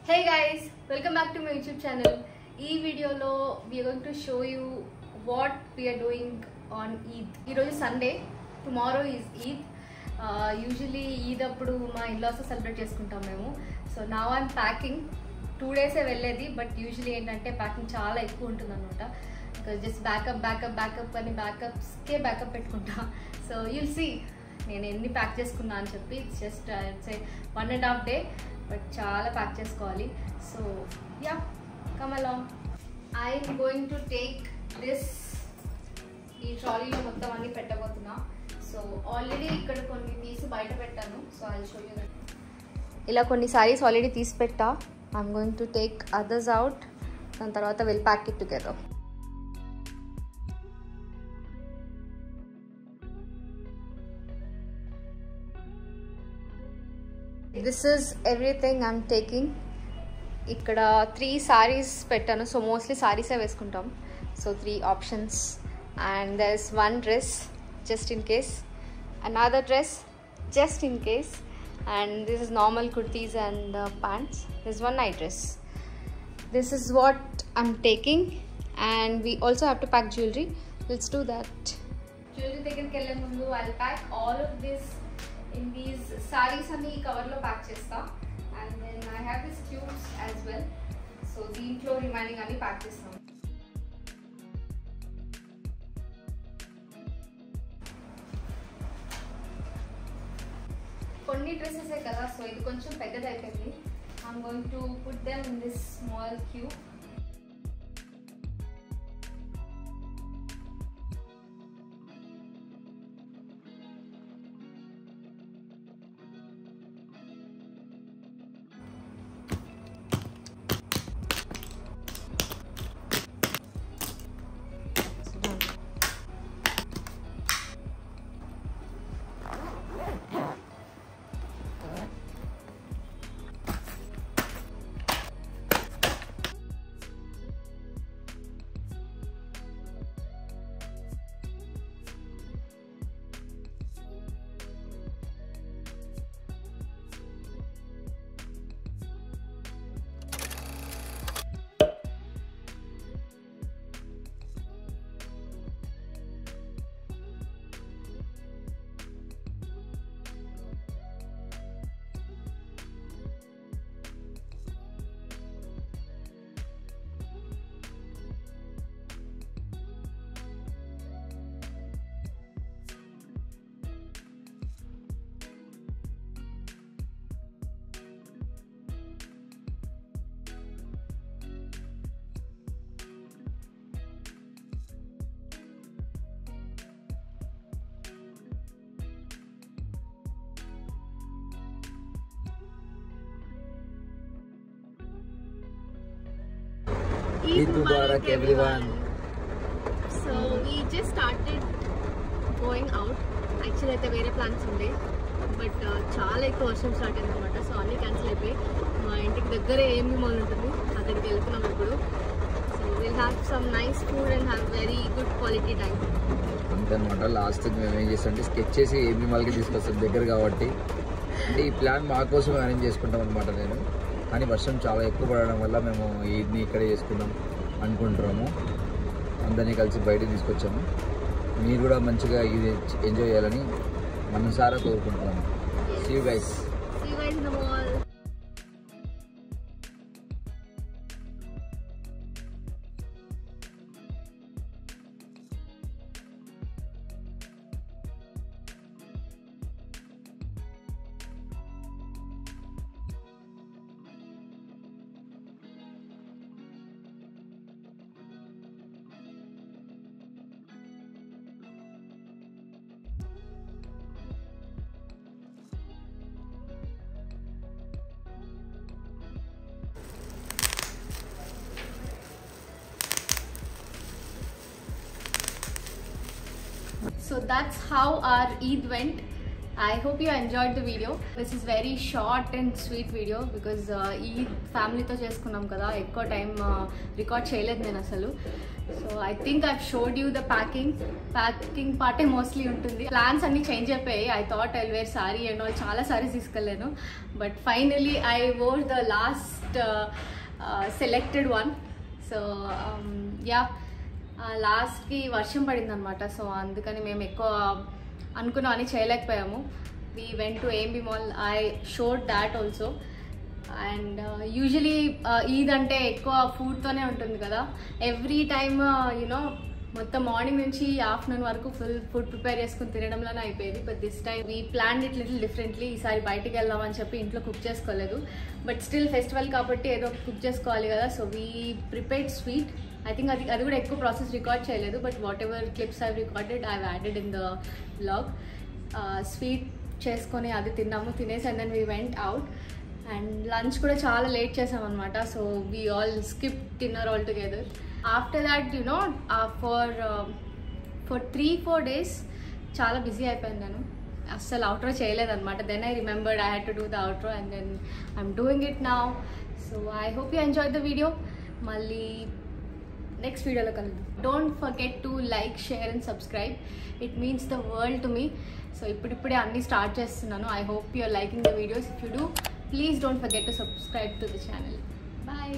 Hey guys, welcome back to my YouTube channel. This video lo we are going to show you what we are doing on Eid. Today is Sunday, tomorrow is Eid. Usually Eid appudu ma in-laws celebrate chestuntam memu. So now I'm packing. 2 days e velledi, but usually entante packing chaala ekku untundi annamata. Because just backup ani backups ke backup pettukunta. So you'll see నేను ఎన్ని pack చేసుకున్నా అని చెప్పి it's just it's 1.5 day but చాలా pack చేసుకోవాలి. So yeah come along. I'm going to take this. ఈ ట్రాలీలో మొత్తం అన్ని పెట్టబోతున్నా. సో ఆల్రెడీ ఇక్కడ కొన్ని తీసి బయట పెట్టాను. So I show you that. ఇలా కొన్ని సారీస్ ఆల్రెడీ తీసి పెట్టా. I'm going to take others out. దాని తర్వాత will pack it together. This is everything I'm taking. ఇక్కడ 3 sarees పెట్టాను. సో మోస్ట్లీ సారీసే వేసుకుంటాం. So 3 options and there's one dress just in case, another dress just in case, and this is normal kurtis and pants. There's one night dress. This is what I'm taking, and we also have to pack jewelry. Let's do that. Jewelry దగ్గరికి వెళ్ళే ముందు I'll pack all of this in these sarees అని cover లో pack చేస్తా. and then I have these tubes as well. so దీంట్లో remaining అన్ని pack చేస్తాం. కొన్ని డ్రెస్సెస్ కదా, సో ఇది కొంచెం పెద్దది అయిపోయింది. I'm going to put them in this small cube. Eid Mubarak everyone. So we just started going out. Actually అయితే వేరే ప్లాన్స్ ఉండే, బట్ చాలా ఎక్కువ వర్షం స్టార్ట్ అయింది అనమాట. సో అన్నీ క్యాన్సిల్ అయిపోయి మా ఇంటికి దగ్గరే ఏమి మాల్ ఉంటుంది, అక్కడికి వెళ్తున్నాం ఇప్పుడు. So will have some nice food and have very good quality time. అంతనమాట. లాస్ట్కి మేము ఏం చేస్తాం అంటే స్కెచ్ చేసి ఏమి మాల్కి తీసుకొస్తాం దగ్గర కాబట్టి. అంటే ఈ ప్లాన్ మా కోసం అరేంజ్ చేసుకుంటాం అనమాట నేను. కానీ వర్షం చాలా ఎక్కువ పడడం వల్ల మేము ఈద్ని ఇక్కడే చేసుకుందాం అనుకుంటున్నాము. అందరినీ కలిసి బయటకు తీసుకొచ్చాము. మీరు కూడా మంచిగా ఇది ఎంజాయ్ చేయాలని మనసారా కోరుకుంటున్నాము. See you guys. See you guys in the mall. So that's how our Eid went. I hope you enjoyed the video. This is very short and sweet video because Eid family to cheskunnam kada, ekko time record cheyaledu nenu asalu. So I think I've showed you the packing part mostly untundi. Plans anni change ayyayi. I thought I'll wear saree and all, chaala sarees iskalenu, but finally I wore the last most selected one. So yeah, లాస్ట్కి వర్షం పడింది అనమాట. సో అందుకని మేము ఎక్కువ అనుకున్నామని చేయలేకపోయాము. We went to AMB mall. I showed that also. And usually Eid అంటే ఎక్కువ ఫుడ్తోనే ఉంటుంది కదా. ఎవ్రీ టైమ్ యూనో మొత్తం మార్నింగ్ నుంచి ఆఫ్టర్నూన్ వరకు ఫుల్ ఫుడ్ ప్రిపేర్ చేసుకుని తినడంలోనే అయిపోయేది. But this time we plan it little differently. ఈసారి బయటికి వెళ్దామని చెప్పి ఇంట్లో కుక్ చేసుకోలేదు. బట్ స్టిల్ ఫెస్టివల్ కాబట్టి ఏదో కుక్ చేసుకోవాలి కదా. So we prepared sweet. I think అది కూడా ఎక్కువ ప్రాసెస్ రికార్డ్ చేయలేదు. But whatever clips I recorded I added in the vlog. Sweet చేసుకొని అది తిన్నాము. తినేసి and then we went out. And lunch కూడా చాలా లేట్ చేసాం అనమాట. So we all skip dinner all together. After that you ఫర్ 3-4 days చాలా బిజీ అయిపోయాను నేను. అస్సలు అవుట్రో చేయలేదన్నమాట. Then I remembered I had to do the outro and then I'm doing it now. So I hope you enjoy the video. మళ్ళీ next వీడియోలో కలుద్దాం. Don't forget to like, share and subscribe. It means the world to me. So ఇప్పుడిప్పుడే అన్నీ start చేస్తున్నాను. I hope you are liking the videos. If you do, please don't forget to subscribe to the channel. Bye.